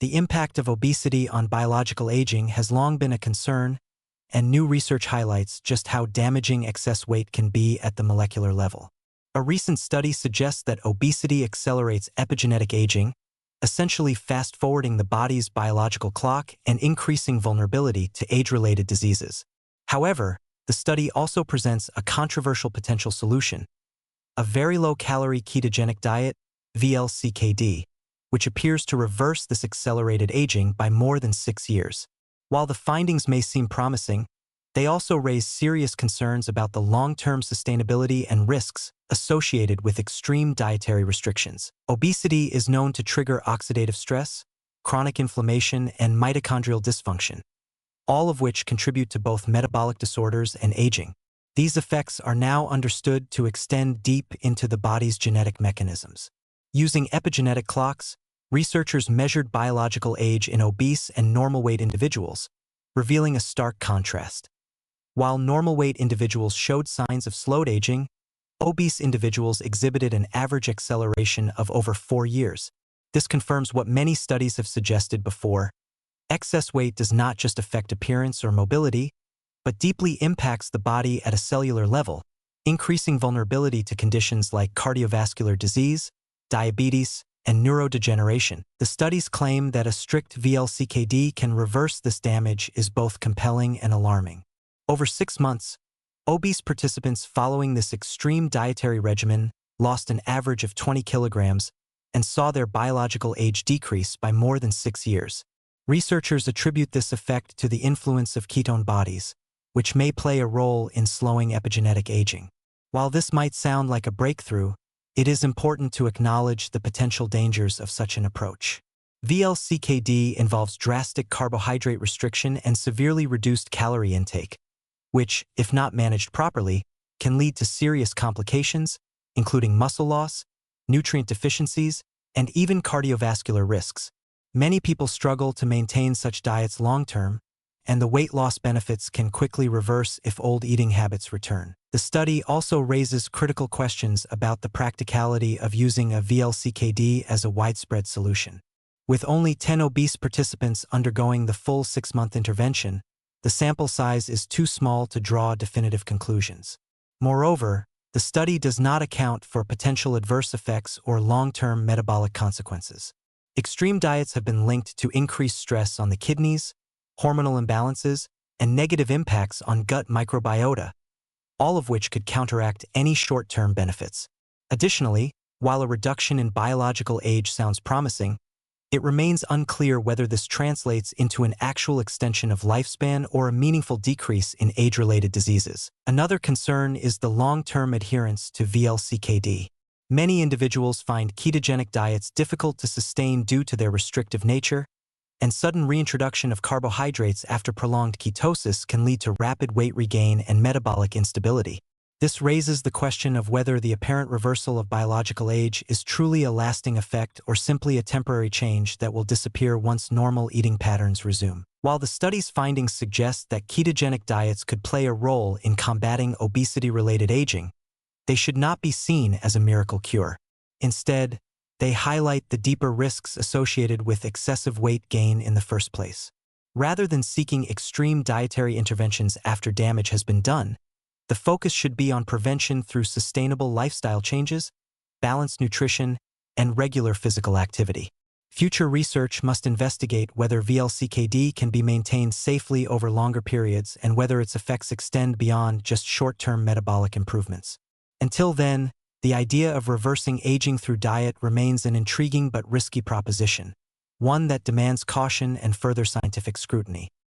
The impact of obesity on biological aging has long been a concern, and new research highlights just how damaging excess weight can be at the molecular level. A recent study suggests that obesity accelerates epigenetic aging, essentially fast-forwarding the body's biological clock and increasing vulnerability to age-related diseases. However, the study also presents a controversial potential solution: a very low-calorie ketogenic diet, VLCKD, which appears to reverse this accelerated aging by more than 6 years. While the findings may seem promising, they also raise serious concerns about the long-term sustainability and risks associated with extreme dietary restrictions. Obesity is known to trigger oxidative stress, chronic inflammation, and mitochondrial dysfunction, all of which contribute to both metabolic disorders and aging. These effects are now understood to extend deep into the body's genetic mechanisms. Using epigenetic clocks, researchers measured biological age in obese and normal weight individuals, revealing a stark contrast. While normal weight individuals showed signs of slowed aging, obese individuals exhibited an average acceleration of over 4 years. This confirms what many studies have suggested before: excess weight does not just affect appearance or mobility, but deeply impacts the body at a cellular level, increasing vulnerability to conditions like cardiovascular disease, diabetes, and neurodegeneration. The studies claim that a strict VLCKD can reverse this damage is both compelling and alarming. Over 6 months, obese participants following this extreme dietary regimen lost an average of 20 kilograms and saw their biological age decrease by more than 6 years. Researchers attribute this effect to the influence of ketone bodies, which may play a role in slowing epigenetic aging. While this might sound like a breakthrough, it is important to acknowledge the potential dangers of such an approach. VLCKD involves drastic carbohydrate restriction and severely reduced calorie intake, which, if not managed properly, can lead to serious complications, including muscle loss, nutrient deficiencies, and even cardiovascular risks. Many people struggle to maintain such diets long-term, and the weight loss benefits can quickly reverse if old eating habits return. The study also raises critical questions about the practicality of using a VLCKD as a widespread solution. With only 10 obese participants undergoing the full 6-month intervention, the sample size is too small to draw definitive conclusions. Moreover, the study does not account for potential adverse effects or long-term metabolic consequences. Extreme diets have been linked to increased stress on the kidneys, hormonal imbalances, and negative impacts on gut microbiota, all of which could counteract any short-term benefits. Additionally, while a reduction in biological age sounds promising, it remains unclear whether this translates into an actual extension of lifespan or a meaningful decrease in age-related diseases. Another concern is the long-term adherence to VLCKD. Many individuals find ketogenic diets difficult to sustain due to their restrictive nature, and sudden reintroduction of carbohydrates after prolonged ketosis can lead to rapid weight regain and metabolic instability. This raises the question of whether the apparent reversal of biological age is truly a lasting effect or simply a temporary change that will disappear once normal eating patterns resume. While the study's findings suggest that ketogenic diets could play a role in combating obesity-related aging, they should not be seen as a miracle cure. Instead, they highlight the deeper risks associated with excessive weight gain in the first place. Rather than seeking extreme dietary interventions after damage has been done, the focus should be on prevention through sustainable lifestyle changes, balanced nutrition, and regular physical activity. Future research must investigate whether VLCKD can be maintained safely over longer periods and whether its effects extend beyond just short-term metabolic improvements. Until then, the idea of reversing aging through diet remains an intriguing but risky proposition, one that demands caution and further scientific scrutiny.